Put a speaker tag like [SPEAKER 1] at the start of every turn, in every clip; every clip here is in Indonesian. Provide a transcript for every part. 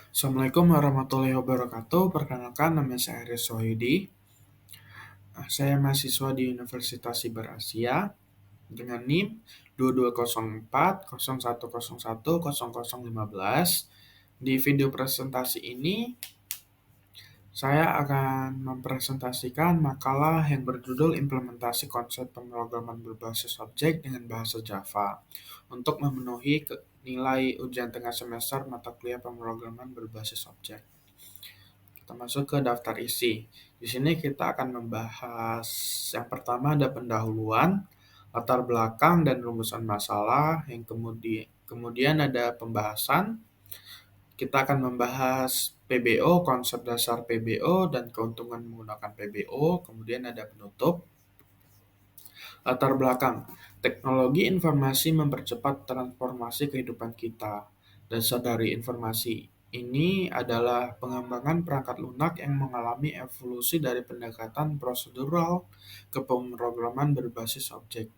[SPEAKER 1] Assalamualaikum warahmatullahi wabarakatuh. Perkenalkan, nama saya Aris Sohidi. Saya mahasiswa di Universitas Siber Asia dengan NIM 2204 0101 0015. Di video presentasi ini, saya akan mempresentasikan makalah yang berjudul Implementasi Konsep Pemrograman Berbasis Objek dengan Bahasa Java untuk memenuhi nilai ujian tengah semester mata kuliah pemrograman berbasis objek. Kita masuk ke daftar isi. Di sini kita akan membahas yang pertama ada pendahuluan, latar belakang dan rumusan masalah, yang kemudian ada pembahasan. Kita akan membahas PBO, konsep dasar PBO dan keuntungan menggunakan PBO, kemudian ada penutup. Latar belakang, teknologi informasi mempercepat transformasi kehidupan kita. Dasar dari informasi ini adalah pengembangan perangkat lunak yang mengalami evolusi dari pendekatan prosedural ke pemrograman berbasis objek.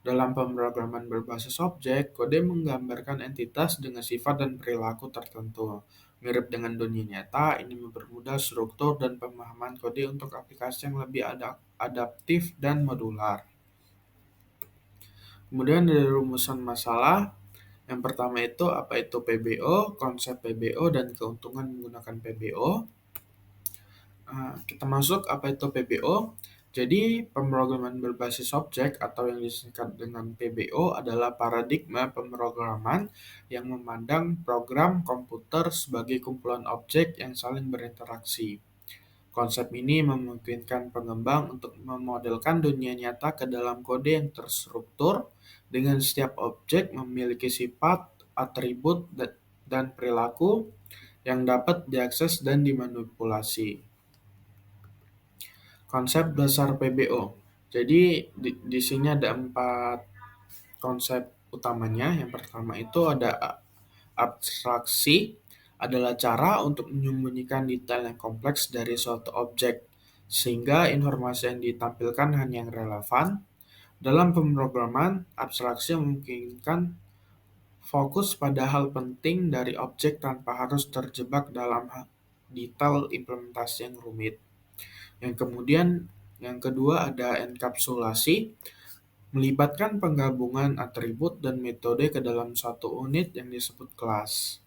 [SPEAKER 1] Dalam pemrograman berbasis objek, kode menggambarkan entitas dengan sifat dan perilaku tertentu. Mirip dengan dunia nyata, ini mempermudah struktur dan pemahaman kode untuk aplikasi yang lebih adaptif dan modular. Kemudian dari rumusan masalah, yang pertama itu apa itu PBO, konsep PBO, dan keuntungan menggunakan PBO. Kita masuk apa itu PBO. Jadi, pemrograman berbasis objek atau yang disingkat dengan PBO adalah paradigma pemrograman yang memandang program komputer sebagai kumpulan objek yang saling berinteraksi. Konsep ini memungkinkan pengembang untuk memodelkan dunia nyata ke dalam kode yang terstruktur dengan setiap objek memiliki sifat, atribut, dan perilaku yang dapat diakses dan dimanipulasi. Konsep dasar PBO. Jadi di sini ada 4 konsep utamanya. Yang pertama itu ada abstraksi, adalah cara untuk menyembunyikan detail yang kompleks dari suatu objek, sehingga informasi yang ditampilkan hanya yang relevan. Dalam pemrograman, abstraksi memungkinkan fokus pada hal penting dari objek tanpa harus terjebak dalam detail implementasi yang rumit. Yang kedua ada enkapsulasi, melibatkan penggabungan atribut dan metode ke dalam satu unit yang disebut kelas.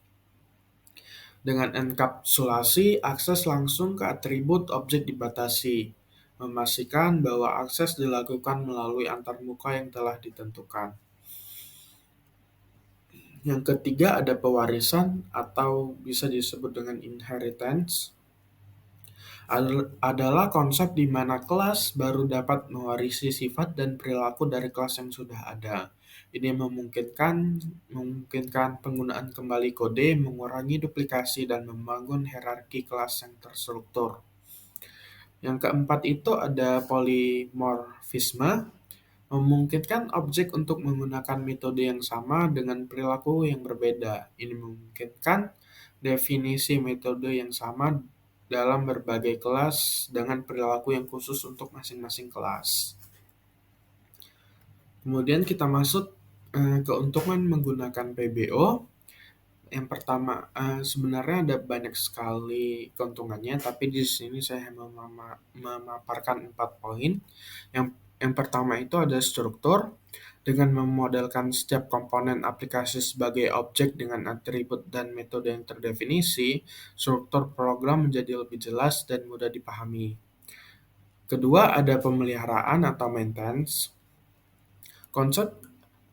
[SPEAKER 1] Dengan enkapsulasi, akses langsung ke atribut objek dibatasi, memastikan bahwa akses dilakukan melalui antarmuka yang telah ditentukan. Yang ketiga ada pewarisan atau bisa disebut dengan inheritance. Adalah konsep di mana kelas baru dapat mewarisi sifat dan perilaku dari kelas yang sudah ada. Ini memungkinkan penggunaan kembali kode, mengurangi duplikasi, dan membangun hierarki kelas yang terstruktur. Yang keempat itu ada polymorphisme, memungkinkan objek untuk menggunakan metode yang sama dengan perilaku yang berbeda. Ini memungkinkan definisi metode yang sama dalam berbagai kelas dengan perilaku yang khusus untuk masing-masing kelas. Kemudian kita masuk keuntungan menggunakan PBO. Yang pertama, sebenarnya ada banyak sekali keuntungannya, tapi di sini saya memaparkan 4 poin. Yang pertama itu ada struktur. Dengan memodelkan setiap komponen aplikasi sebagai objek dengan atribut dan metode yang terdefinisi, struktur program menjadi lebih jelas dan mudah dipahami. Kedua, ada pemeliharaan atau maintenance. Konsep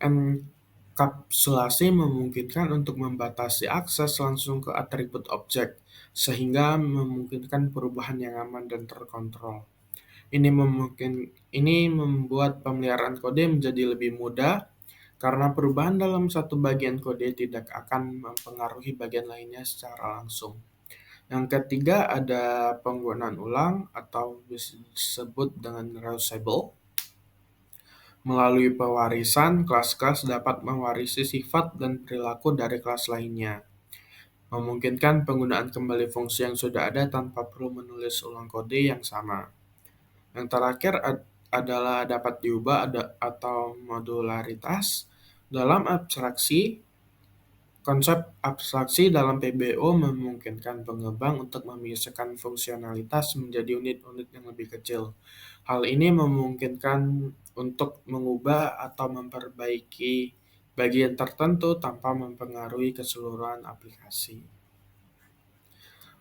[SPEAKER 1] enkapsulasi memungkinkan untuk membatasi akses langsung ke atribut objek, sehingga memungkinkan perubahan yang aman dan terkontrol. Ini membuat pemeliharaan kode menjadi lebih mudah, karena perubahan dalam satu bagian kode tidak akan mempengaruhi bagian lainnya secara langsung. Yang ketiga ada penggunaan ulang atau disebut dengan reusable. Melalui pewarisan, kelas-kelas dapat mewarisi sifat dan perilaku dari kelas lainnya, memungkinkan penggunaan kembali fungsi yang sudah ada tanpa perlu menulis ulang kode yang sama. Yang terakhir adalah dapat diubah atau modularitas. Dalam abstraksi, Konsep abstraksi dalam PBO memungkinkan pengembang untuk memisahkan fungsionalitas menjadi unit-unit yang lebih kecil. Hal ini memungkinkan untuk mengubah atau memperbaiki bagian tertentu tanpa mempengaruhi keseluruhan aplikasi.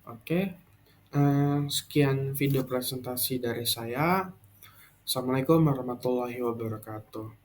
[SPEAKER 1] Oke, sekian video presentasi dari saya. Assalamualaikum warahmatullahi wabarakatuh.